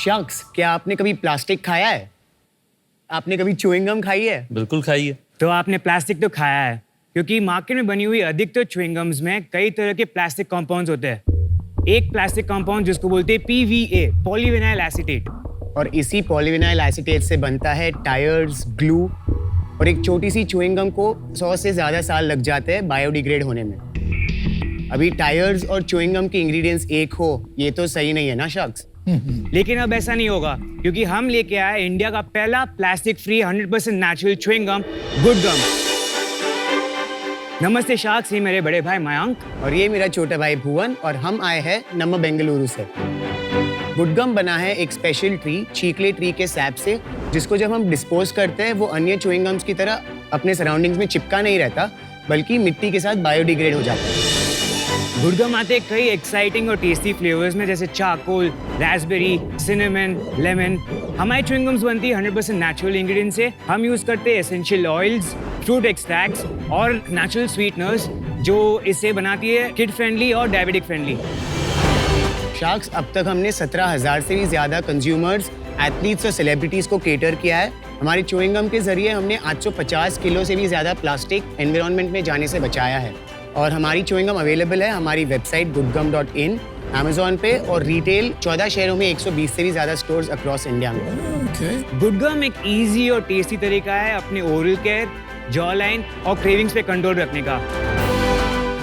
शख्स, क्या आपने कभी प्लास्टिक खाया है? आपने कभी च्युइंग गम खाई है? बिल्कुल खाई है। तो आपने प्लास्टिक तो खाया है, क्योंकि मार्केट में बनी हुई अधिकतर च्युइंग गम्स में कई तरह के प्लास्टिक कंपाउंड्स होते हैं। एक प्लास्टिक कंपाउंड जिसको बोलते हैं PVA, पॉलीविनाइल एसीटेट, और इसी पॉलीविनाइल एसीटेट से बनता है टायर्स, ग्लू, और एक छोटी सी च्युइंग गम को 100 से ज़्यादा साल लग जाते हैं बायोडिग्रेड होने में। अभी टायर्स और च्युइंग गम के इंग्रेडिएंट्स एक हो, ये तो सही नहीं है ना शख्स? लेकिन अब ऐसा नहीं होगा, क्योंकि हम लेके आए इंडिया का पहला plastic free 100% natural chewing gum, good gum. नमस्ते शाक्स, ये मेरे बड़े भाई मयंक और ये मेरा छोटा भाई भुवन, और हम आए हैं नम्मा बेंगलुरु से। गुड गम बना है एक स्पेशल ट्री, चीकले ट्री के सैप से, जिसको जब हम डिस्पोज करते हैं वो अन्य च्युइंग गम्स की तरह अपने सराउंडिंग्स में चिपका नहीं रहता, बल्कि मिट्टी के साथ बायोडिग्रेड हो जाता है। गुड गम आते हैं कई एक्साइटिंग और टेस्टी फ्लेवर्स में, जैसे चारकोल, रास्पबेरी, सिनेमन, लेमन। हमारी च्युइंग गम्स बनती है 100% नेचुरल इंग्रेडिएंट्स से। हम यूज करते हैं एसेंशियल ऑयल्स, फ्रूट एक्सट्रैक्ट्स और नेचुरल स्वीटनर्स, जो इसे बनाती है किड फ्रेंडली और डायबिटिक फ्रेंडली। शार्क्स, अब तक हमने 17,000 से भी ज्यादा कंज्यूमर्स, एथलीट्स और सेलिब्रिटीज को केटर किया है। हमारी च्युइंग गम के जरिए हमने 850 किलो से भी ज्यादा प्लास्टिक एनवायरनमेंट में जाने से बचाया है। और हमारी च्युइंग गम अवेलेबल है हमारी वेबसाइट goodgum.in, अमेज़न पे, और रिटेल 14 शहरों में 120 से भी ज्यादा स्टोर्स अक्रॉस इंडिया में। गुड गम एक इजी और टेस्टी तरीका है अपने ओरल केयर, जॉ लाइन और क्रेविंग्स पे कंट्रोल रखने का।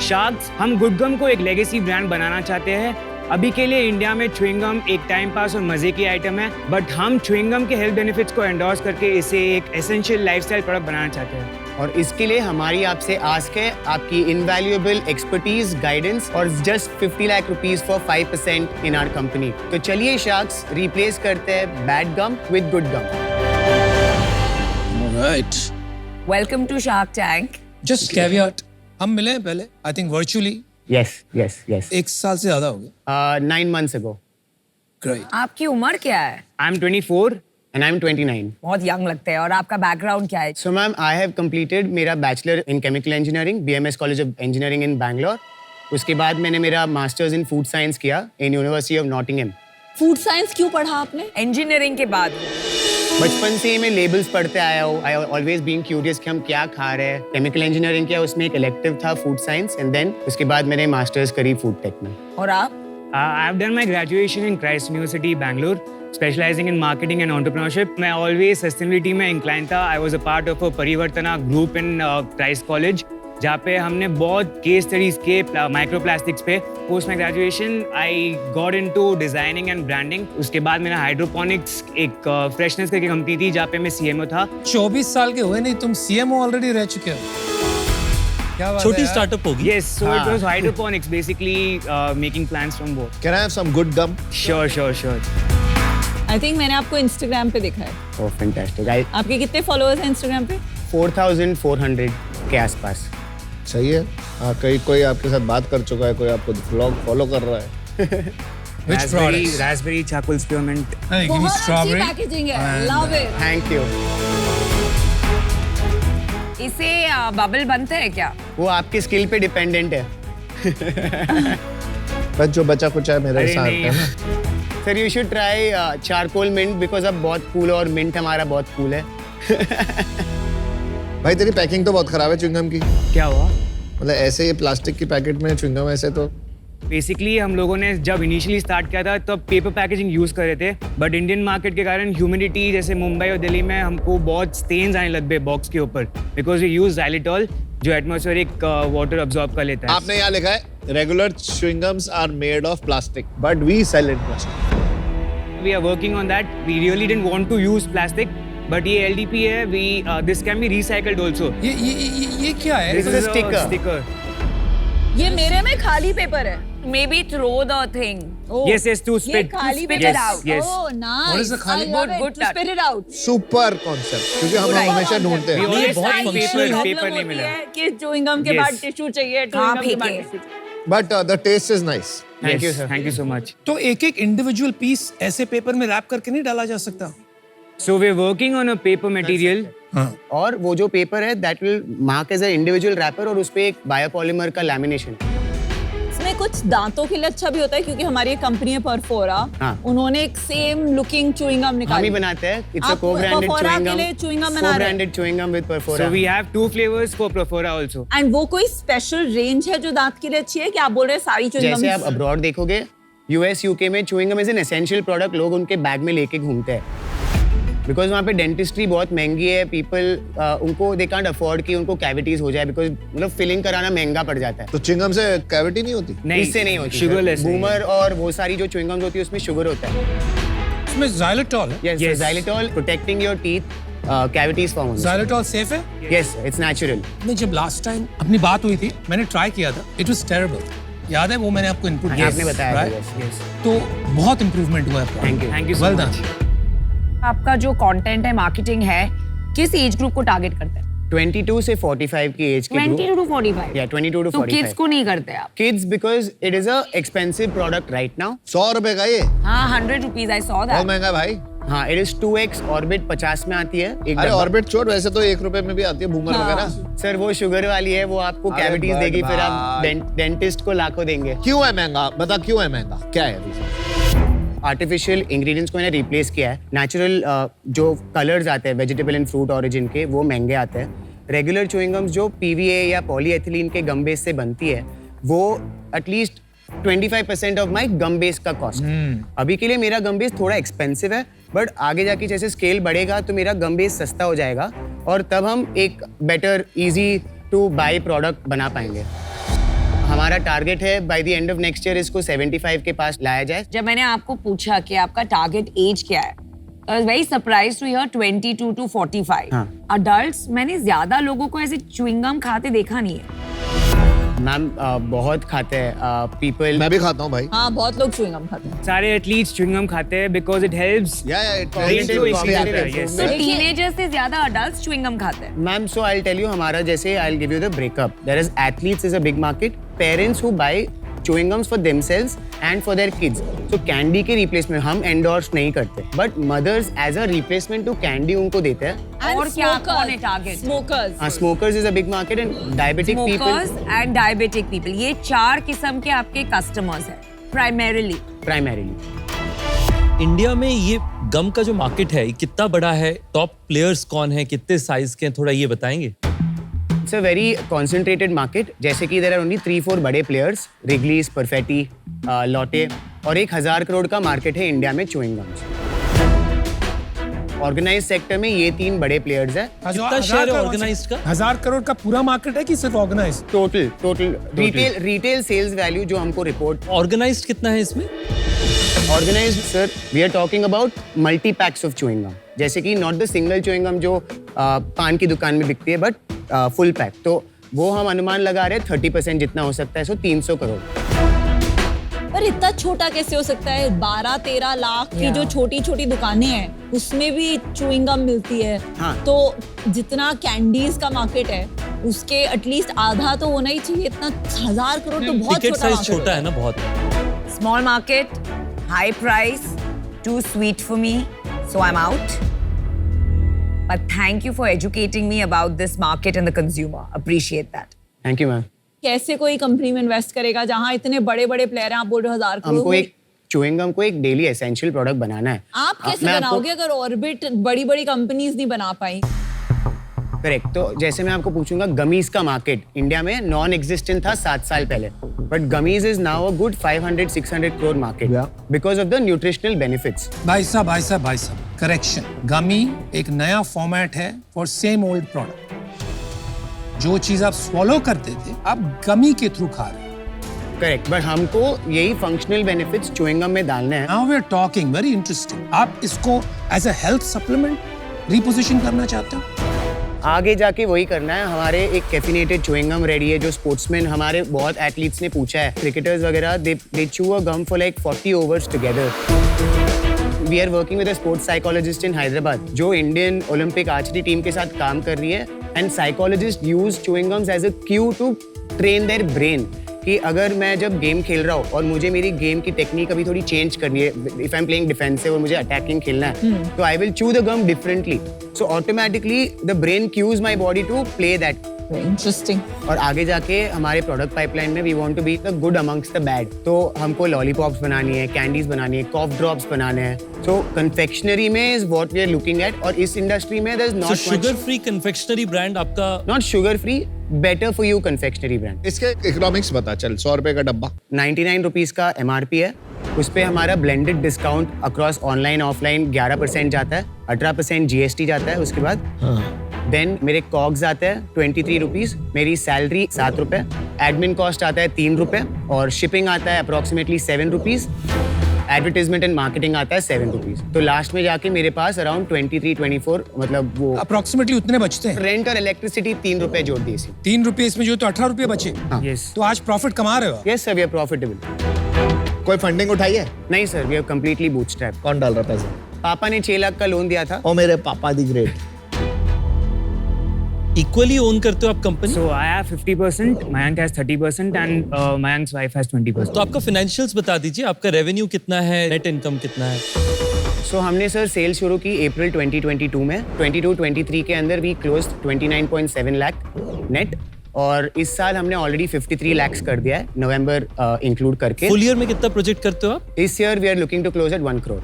शार्क्स, हम गुड गम को एक लेगेसी ब्रांड बनाना चाहते हैं। अभी के लिए इंडिया में च्युइंग गम एक टाइम पास और मजे की आइटम है, बट हम च्युइंग गम के हेल्थ बेनिफिट्स को एंडोर्स करके इसे एक एसेंशियल लाइफस्टाइल प्रोडक्ट बनाना चाहते हैं। और इसके लिए हमारी आपसे आस्क है आपकी इनवैल्यूएबल एक्सपर्टीज, गाइडेंस, और just 50 lakh rupees for 5% in our company. तो चलिए शार्क्स, रिप्लेस करते हैं bad gum with good gum. Alright. Welcome to Shark Tank. Just caveat. हम मिले हैं पहले, I think virtually. Yes. एक साल से ज्यादा हो गया. 9 months ago. Great. आपकी उम्र क्या है? I'm 24. And I'm 29. बहुत यंग लगते हैं। और आपका बैकग्राउंड क्या है? So ma'am, I have completed मेरा bachelor in chemical engineering, BMS college of engineering in Bangalore. उसके बाद मैंने मेरा मास्टर्स इन फूड साइंस किया in university of Nottingham. Food science क्यों पढ़ा आपने? इंजीनियरिंग के बाद बचपन से ही मैं लेबल्स पढ़ते आया हूँ। आई ऑलवेज बीन क्यूरियस कि हम क्या खा रहे हैं। केमिकल इंजीनियरिंग किया, उसमें एक इलेक्टिव था फूड साइंस, एंड देन उसके बाद मैंने मास्टर्स करी फूड टेक में। और आप? I've done my graduation in Christ University, Bangalore, specializing in marketing and entrepreneurship. मैं always sustainability में inclined था. I was a part of a परिवर्तना group in Christ College, जहाँ पे हमने बहुत केस स्टडीज के माइक्रोप्लास्टिक्स पे। Post my graduation I got into designing and branding. उसके बाद मैंने हाइड्रोपोनिक्स एक फ्रेशनेस करके कंपनी थी जहाँ पे मैं CMO था। 24 साल के हुए नहीं, तुम CMO ऑलरेडी रह चुके हो। क्या बात छोटी है स्टार्टअप होगी। Yes, so it was hydroponics, basically making plants from both. Can I have some good gum? Sure. I think मैंने आपको इंस्टाग्राम पे देखा है। Oh fantastic. आई आपके कितने फॉलोअर्स हैं इंस्टाग्राम पे? 4,400 के आसपास। सही है। कहीं कोई आपके साथ बात कर चुका है, कोई आपको व्लॉग फॉलो कर रहा है? Which products? Raspberry charcoal spearmint. Hey, give me बहुत अच्छी strawberry. पैकेजिंग है, लव इट। Thank you. इसे बबल बनते हैं क्या? वो आपके स्किल पे डिपेंडेंट है। बस जो बचा कुछ है मेरे अरे साथ नहीं। है ना। Sir you should try charcoal mint, because अब बहुत कूल है और मिंट हमारा बहुत कूल है। भाई तेरी पैकिंग तो बहुत खराब है च्युइंगम की। क्या हुआ? मतलब ऐसे ये प्लास्टिक की पैकेट में च्युइंगम, ऐसे तो बेसिकली हम लोगों ने जब इनिशियली स्टार्ट किया था तब पेपर पैकेजिंग यूज कर रहे थे, बट इंडियन मार्केट के कारण ह्यूमिडिटी जैसे मुंबई और दिल्ली में हमको बहुत स्टेन्स आने लग गए बॉक्स के ऊपर, बिकॉज वी यूज xylitol जो एटमॉस्फेरिक वाटर अब्सॉर्ब कर लेता है। आपने यहाँ लिखा है regular chewing gums are made of plastic but we sell in plastic. We are working on that. We really didn't want to use plastic, but ये LDP है. This can be recycled also. ये क्या है? This is a sticker. sticker. ये मेरे में खाली paper है। Maybe throw the thing. Yes, to ये spit. खाली spit paper it out. Yes. Oh nice. What is the खाली? Good to spit it out। Super concept, क्योंकि हम हमेशा ढूंढते We हैं। always बहुत find functional paper, है। paper नहीं मिला. कि च्युइंगम के Yes. बाद टिश्यू चाहिए, कहाँ च्युइंगम के बाद फेंके? Tissue. But the taste is nice. Thank you, Yes, sir. thank you so much. तो एक इंडिविजुअल पीस ऐसे पेपर में रैप करके नहीं डाला जा सकता? So we're working on a paper material. हाँ। और वो जो पेपर है that will mark as a individual wrapper, और उस पे एक बायोपॉलीमर का लैमिनेशन है। इसमें कुछ दांतों के लिए अच्छा भी होता है क्योंकि हमारी एक कंपनी है परफोरा, हाँ। उन्होंने एक सेम लुकिंग च्युइंग गम हम ही निकाली। बनाते हैं। इट्स अ आप co-branded Perfora chewing के gum, लिए chewing gum बना रहे हैं? co-branded chewing gum with Perfora. So we have 2 flavors for Profora also. And वो कोई स्पेशल रेंज है जो दांत के लिए अच्छी है कि आप बोल रहे हैं सारी च्युइंग जैसे आप गम? अब्रॉड देखोगे यूएस यूके में chewing gum is an essential product, लोग उनके बैग में लेके घूमते हैं बिकॉज वहाँ पे डेंटिस्ट्री बहुत महंगी है। पीपल उनको दे कांट अफोर्ड कि उनको कैविटीज हो जाए बिकॉज मतलब फिलिंग कराना महंगा पड़ जाता है। तो चिंगम से कैविटी नहीं होती? नहीं, इससे नहीं होती। sugarless नहीं है। बूमर और वो सारी जो च्यूइंग गम्स होती है उसमें शुगर होता है। इसमें xylitol है। Yes, xylitol protecting your teeth cavities form होने xylitol सेफ है? Yes, it's natural. नहीं, जब लास्ट टाइम अपनी बात हुई थी मैंने ट्राई किया था, इट वाज टेरिबल। याद है वो मैंने आपको इनपुट दिया आपने बताया था, right? yes. तो बहुत इंप्रूवमेंट हुआ है। Thank you so Well much. done. आपका जो कंटेंट है, मार्केटिंग है, किस एज ग्रुप को टारगेट करते हैं? 22 से 45 की एज के 22 to 45? या 22 to तो 45 किड्स को नहीं करते आप? Kids because it is a expensive product right now. 100 रुपए का ये? हाँ, 100 rupees, I saw बहुत that. महंगा भाई। हाँ, इट इज 2x ऑर्बिट 50 में आती है एक अरे डब्बा। ऑर्बिट छोड़, वैसे तो 1 रुपए में भी आती है बूमर वगैरह। सर वो शुगर वाली है, वो आपको अरे कैविटीज बट देगी, फिर आप भाई। डेंटिस्ट को लाखों देंगे। क्यों है महंगा? बता क्यों है महंगा? क्या है रीजन? आर्टिफिशियल इंग्रेडिएंट्स को इन्हें रिप्लेस किया है। नेचुरल जो कलर्स आते हैं वेजिटेबल एंड फ्रूट ओरिजिन के, वो महंगे आते हैं। रेगुलर च्यूइंग गम्स जो पीवीए या पॉलीएथिलीन के गम बेस से बनती है, वो at least 25% of my gum base का कॉस्ट। अभी के लिए मेरा गम बेस थोड़ा एक्सपेंसिव है, बट आगे जाके जैसे स्केल बढ़ेगा तो मेरा गम बेस सस्ता हो जाएगा और तब हम एक better easy to buy product बना पाएंगे। हमारा टारगेट है by the end of next year इसको 75 के पास लाया जाए। जब मैंने आपको पूछा कि आपका टारगेट एज क्या है, I was very surprised to hear 22 to 45. हाँ। Adults, मैंने ज्यादा लोगों को ऐसे च्युइंग गम खाते देखा नहीं है। मैम बहुत खाते हैं पीपल। मैं भी खाता हूँ भाई। हाँ, बहुत लोग च्युइंग गम खाते हैं। सारे एथलीट्स च्युइंग गम खाते हैं because it helps. या Ratio increase होता है, yes. तो टीनेजर्स से ज्यादा अडल्ट्स च्युइंग गम खाते हैं। Ma'am so I tell you हमारा जैसे I give you the breakup. There is athletes is a big market, parents who buy chewing gums for themselves and for their kids. So candy के replacement हम endorse नहीं करते, but mothers as a replacement to candy उनको देते हैं। और क्या कौन है target? Smokers. हाँ, smokers is a big market and diabetic Smokers people and diabetic people, ये 4 किस्म के आपके कस्टमर्स हैं primarily. primarily। इंडिया में ये गम का जो मार्केट है ये कितना बड़ा है? टॉप प्लेयर्स कौन है? कितने साइज के हैं? थोड़ा ये बताएंगे। It's a very concentrated market. जैसे कि there are only 3-4 बड़े players, Wrigley's, Perfetti, Lotte, और 1000 करोड़ का मार्केट है इंडिया में च्यूइंग गम्स। ऑर्गेनाइज सेक्टर में ये 3 बड़े प्लेयर्स हैं। कितना शेयर है ऑर्गेनाइज्ड का? 1000 करोड़ का पूरा मार्केट है कि सिर्फ organize? Total retail sales value जो हमको रिपोर्ट। ऑर्गेनाइज्ड कितना है इसमें? Organized sir, we are talking about multi packs of chewing gum, जैसे कि not the single chewing gum जो पान की दुकान में बिकती है, बट फुल पैक। तो वो हम अनुमान लगा रहे हैं 30% जितना हो सकता है, सो 300 करोड़। पर इतना छोटा कैसे हो सकता है? 12-13 लाख की जो छोटी छोटी दुकानें हैं उसमें भी च्युइंग गम मिलती है। हाँ। तो जितना कैंडीज का मार्केट है उसके एटलीस्ट आधा तो होना ही चाहिए। इतना 1000 करोड़ तो बहुत टिकट छोटा साइज market छोटा है ना बहुत। Small market, high price, too sweet for me, so I'm out. But thank you for educating me about this market and the consumer. Appreciate that. Thank you ma'am. कैसे कोई company में invest करेगा जहां इतने बड़े बड़े प्लेयर हैं? आप बोल रहे हो 1000 करोड़। हमको एक च्यूइंग गम को एक डेली एसेंशियल प्रोडक्ट बनाना है। आप कैसे मैं आपको- बनाओगे अगर ऑर्बिट बड़ी बड़ी कंपनीज नहीं बना पाई? करेक्ट। तो जैसे मैं आपको पूछूंगा, गमीज का मार्केट इंडिया में नॉन एग्जिस्टेंट था 7 साल पहले, but gummies is now a good 500-600 crore market because of the nutritional benefits. भाई साहब, करेक्शन। गमी एक नया फॉर्मेट है फॉर सेम ओल्ड प्रोडक्ट। जो चीज आप स्वॉलो करते थे आप गमी के थ्रू खा रहे हैं। करेक्ट, बट हमको यही फंक्शनल बेनिफिट्स च्यूइंग गम में डालने हैं। Now we are talking very interesting. आप इसको as a health supplement reposition करना चाहते हो? आगे जाके वही करना है। हमारे एक कैफिनेटेड च्यूइंग गम रेडी है जो स्पोर्ट्समैन, हमारे बहुत एथलीट्स ने पूछा है, क्रिकेटर्स वगैरह, दे chew a gum for like 40 overs together. We are working with a sports psychologist in Hyderabad जो इंडियन ओलंपिक आर्चरी टीम के साथ काम कर रही है, and psychologist use chewing gums as a cue to train their brain कि अगर मैं जब गेम खेल रहा हूँ और मुझे मेरी गेम की टेक्निक अभी थोड़ी चेंज करनी है, if I am playing defensive और मुझे अटैकिंग खेलना है, तो I will chew the gum differently, so automatically the brain cues my body to play that interesting. और आगे जाके हमारे प्रोडक्ट पाइपलाइन में we want to be the good amongst the bad. तो हमको लॉलीपॉप्स बनानी है, कैंडीज बनानी है, कॉफ ड्रॉप्स बनाने हैं। सो कन्फेक्शनरी में is what we are looking at. और इस इंडस्ट्री में there is So not sugar free confectionery brand आपका not sugar free, better for you confectionery brand. इसके इकोनॉमिक्स बता चल। 100 रुपए का डब्बा 99 रुपीज़ का MRP है। उस पे हमारा blended discount across online offline 11% जाता है, 18% GST जाता है उसके बाद। देन मेरे कॉग्स आते हैं 23 रुपीज़, मेरी सैलरी 7 रुपये, एडमिन कॉस्ट आता है 3 रुपये और शिपिंग आता है approximately 7 rupees, advertisement and marketing आता है 7 रुपीज़। तो लास्ट में जाके मेरे पास अराउंड 23-24 मतलब वो अप्रोक्सीमेटली उतने बचते हैं। रेंट और इलेक्ट्रिसिटी 3 रुपये जोड़ दी इसी। 3 रुपये इसमें जो तो 18 रुपये बचे। Yes. तो आज प्रॉफिट कमा रहे हो आप। Yes sir, we are profitable. कोई फंडिंग उठाई है? नहीं sir, we are completely bootstrap. कौन डाल रहा पैसा? पापा ने 6 लाख का लोन दिया था। ओ मेरे पापा दी ग्रेट। इक्वली ओन करते हो आप company? So I have 50%, Mayank has 30%, and Mayank's wife has 20%. तो आपका फाइनेंशियल्स बता दीजिए, आपका रेवेन्यू कितना है, नेट इनकम कितना है? सो हमने सर सेल शुरू की अप्रैल 2022 में। 22-23 के अंदर वी क्लोज 29.7 लाख नेट और इस साल हमने ऑलरेडी 53 लाख कर दिया है नवंबर इंक्लूड करके। फुल ईयर में कितना प्रोजेक्ट करते हो आप? इस year we are looking to close at 1 crore.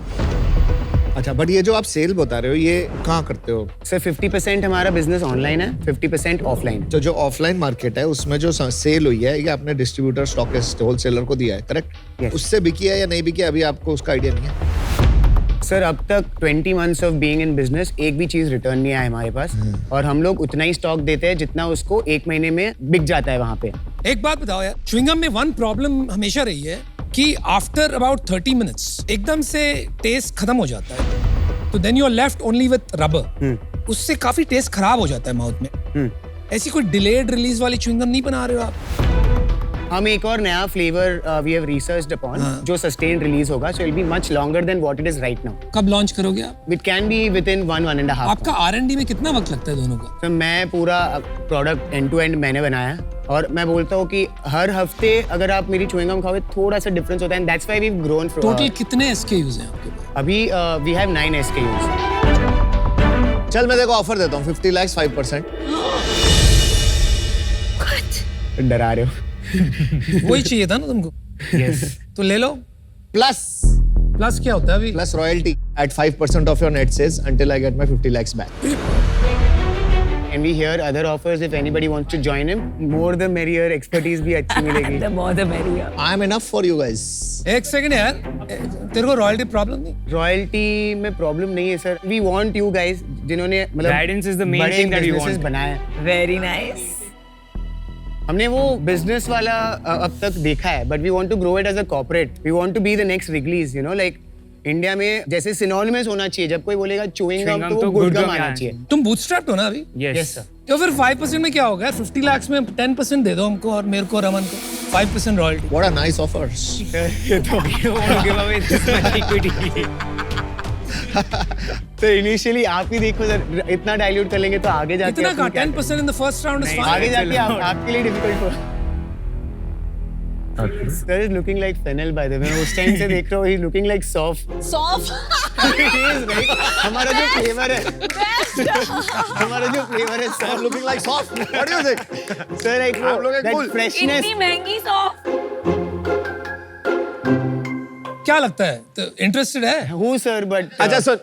अच्छा, बट ये जो आप सेल बता रहे हो ये कहाँ करते हो? सर 50% हमारा बिजनेस ऑनलाइन है, 50% ऑफलाइन। तो जो ऑफलाइन मार्केट है उसमें जो सेल हुई है ये आपने डिस्ट्रीब्यूटर, स्टॉकिस्ट, होलसेलर को दिया है, करेक्ट? Yes. उससे बिकी है या नहीं बिकी है अभी आपको उसका आइडिया नहीं है? सर अब तक 20 months of being in business एक भी चीज रिटर्न नहीं आया हमारे पास और हम लोग उतना ही स्टॉक देते हैं जितना उसको 1 महीने में बिक जाता है वहाँ पे। एक बात बताओ यार, च्युइंगम में वन प्रॉब्लम हमेशा रही है कि आफ्टर अबाउट 30 मिनट्स एकदम से टेस्ट खत्म हो जाता है, तो then you are left only with rubber. उससे काफी टेस्ट खराब हो जाता है माउथ में। ऐसी कोई डिलेड रिलीज वाली च्युइंगम नहीं बना रहे हो आप? हम एक और नया flavour we have researched upon जो सस्टेन रिलीज होगा, so it will be much longer than what it is right now. कब लॉन्च करोगे आप? It can be within 1.5 आपका R&D में कितना वक्त लगता है दोनों का? तो मैं पूरा प्रोडक्ट एंड टू एंड मैंने बनाया है और मैं बोलता हूँ कि हर हफ्ते अगर आप मेरी च्युइंगम खाओगे थोड़ा सा डिफरेंस होता है and that's why we have grown. Total कितने SKUs हैं आपके पास? अभी वी हैव 9 SKUs। चल मैं देखो ऑफर देता हूँ 50 लाख 5%। डरा रहे हो? वही चाहिए था ना तुमको? Yes. तो ले लो। प्लस प्लस क्या होता है अभी? Plus royalty at 5% of your net sales until I get my 50 lakhs back. And we hear other offers if anybody wants to join him. More the merrier, expertise भी अच्छी मिलेगी। The more the merrier. I am enough for you guys. एक second यार, तेरे को royalty problem नहीं? Royalty में problem नहीं है sir. We want you guys जिन्होंने मतलब Guidance is the main बड़े thing that we businesses want. बनाए हैं। Very nice. हमने वो बिजनेस वाला अब तक देखा है, but we want to grow it as a corporate. We want to be the next Wrigley's, you know, like India में जैसे सिनोनिमस होना चाहिए। जब कोई बोलेगा च्युइंग गम तो गुड गम आना चाहिए। तुम बूटस्ट्रैप्ड हो ना अभी? Yes. सर। तो फिर 5% में क्या होगा? 50 लाख में 10% दे दो हमको और मेरे को, रमन को 5% royalty. What a nice offer. You don't want to give away this much equity. तो इनिशियली आप ही देखो सर, इतना डाइल्यूट कर लेंगे तो आगे जाके इतना अपन का क्या 10% in the first round is नहीं, फाइन। आगे जाके आपके लिए डिफिकल्ट हो। Sir is looking like fennel by the way। मैं उस टाइम से देख रहा हूँ, he's looking like soft। Soft. He is right। हमारा जो फ्लेवर है, हमारा जो फ्लेवर है, I'm soft। looking like soft. What do you think? Sir like I'm looking that cool। freshness। इतनी महंगी सॉफ्ट। क्या लगता है? तो इंटरेस्टेड है? हूँ सर, बट अच्छा सर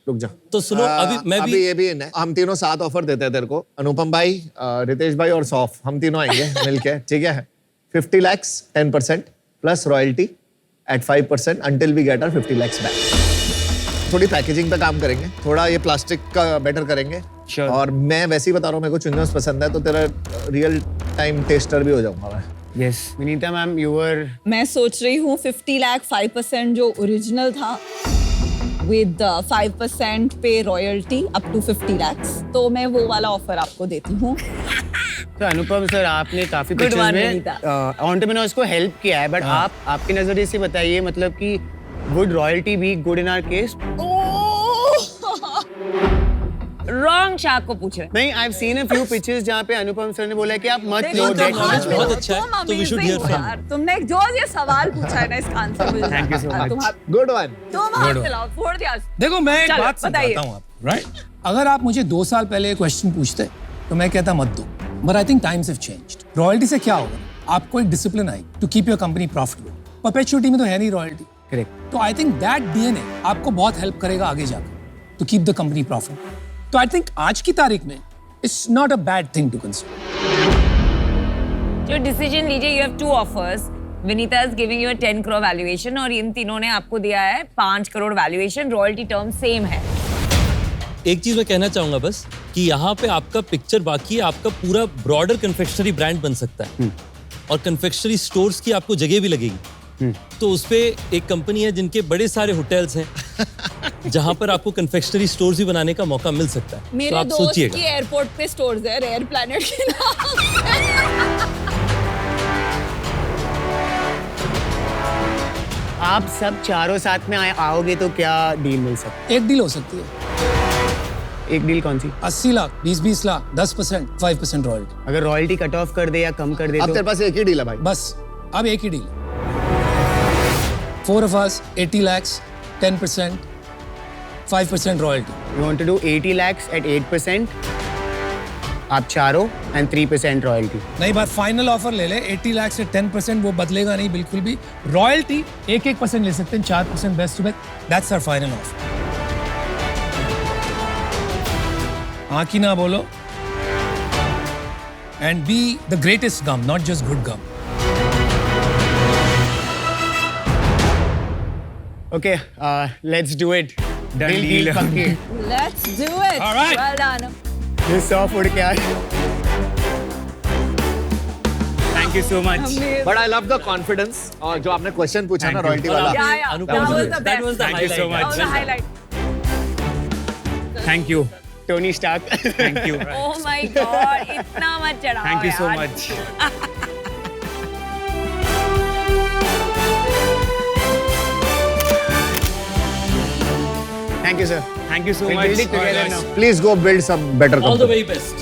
रुक जा। तो सुनो, अभी मैं भी अभी ये भी है, हम तीनों 7 ऑफर देते हैं तेरे को। अनुपम भाई, रितेश भाई और सौफ, हम तीनों आएंगे मिलके, ठीक है? 50 lakhs 10% plus royalty at 5% until we get our 50 lakhs back. थोड़ी पैकेजिंग पे काम करेंगे, थोड़ा ये प्लास्टिक का बेटर करेंगे। Sure. और मैं वैसे ही बता रहा हूँ, मेरे को च्युइंगम्स पसंद है तो तेरा रियल टाइम टेस्टर भी हो जाऊंगा मैं। Yes. Vinita ma'am, you were मैं सोच रही हूँ 50 लाख 5% जो ओरिजिनल था विद 5% पे रॉयल्टी अप टू 50 lakhs, तो मैं वो वाला ऑफर आपको देती हूँ। तो अनुपम सर, आपने काफी Good पिक्चर्स one, में विनीता। एंटरप्रेन्योर्स को हेल्प किया है, बट आप आपके नजरिए से बताइए, मतलब कि would royalty be good in our case? Wrong shark को पूछ रहे। नहीं, I have seen a few pictures जहाँ पे अनुपम सर ने बोला है कि आप मत लो देखो, डेट तुम आज बहुत भी अच्छा है, तुम तो we should amazing hear हो from यार। तुमने जो ये सवाल पूछा है ना, इसका आंसर मुझे Thank you so जानना है। much। Good one. तुम हाथ मिलाओ, फोड़ दिया। देखो मैं एक चलो, बात बताइए। समझाता हूँ आप, राइट? अगर आप मुझे 2 साल पहले क्वेश्चन पूछते तो मैं कहता मत दो। But I think times have changed. Royalty से क्या होगा? आपको एक discipline आएगी to keep your company profitable. Perpetuity में तो है नहीं royalty. Correct. तो I think that DNA आपको बहुत help करेगा आगे जाकर to keep the company profitable. तो I think आज की तारीख में it's not a bad thing to consider. जो डिसीजन लीजिए, you have two offers. Vinita is giving you a 10 crore valuation और इन तीनों ने आपको दिया है 5 crore valuation. Royalty term same है. एक चीज मैं कहना चाहूंगा बस कि यहाँ पे आपका पिक्चर बाकी है, आपका पूरा ब्रॉडर कन्फेक्शनरी ब्रांड बन सकता है और कन्फेक्शनरी स्टोर्स की आपको जगह भी लगेगी। तो उस पे एक कंपनी है जिनके बड़े सारे होटल्स हैं जहां पर आपको कन्फेक्शनरी स्टोर्स भी बनाने का मौका मिल सकता है। तो मेरे आप दोस्त सोचिएगा। की एयरपोर्ट पे स्टोर्स है रेयर प्लैनेट के नाम। आप सब चारों साथ में आओगे तो क्या डील मिल सकता एक डील हो सकती है, है? एक डील कौन सी? 80 लाख, 20 लाख, 10%, 5% रॉयल्टी. अगर रॉयल्टी कट ऑफ कर दे या कम कर दे अब तो तेरे पास एक ही डील है भाई। बस अब एक ही deal. 4 of us, 80 lakhs, 10%, 5% royalty. you want to do 80 lakhs at 8%, आप चारों and 3% रॉयल्टी। नहीं बात फाइनल ऑफर ले ले. 80 लाख से 10% वो बदलेगा नहीं बिल्कुल भी. रॉयल्टी 1% ले सकते हैं, 4% best to best. That's our final offer. हाँ की ना बोलो. And be the greatest gum, not just good gum. Okay, let's do it. Done deal. पक्की। Let's do it. All right. Well done. ये 100 फुट क्या है? Thank you so much. Amazing. But I love the confidence. और जो आपने question पूछा ना Thank you. Royalty वाला, Yeah, yeah. Anupam That was ji, the that best. was the Thank you so highlight. much. That was the highlight. Thank you. Tony Stark. Thank you. Oh my God, इतना मत चढ़ाओ Thank you so यार. much. Thank you, sir. Thank you so We'll much. build it together now. Please go build some better All the company. very best.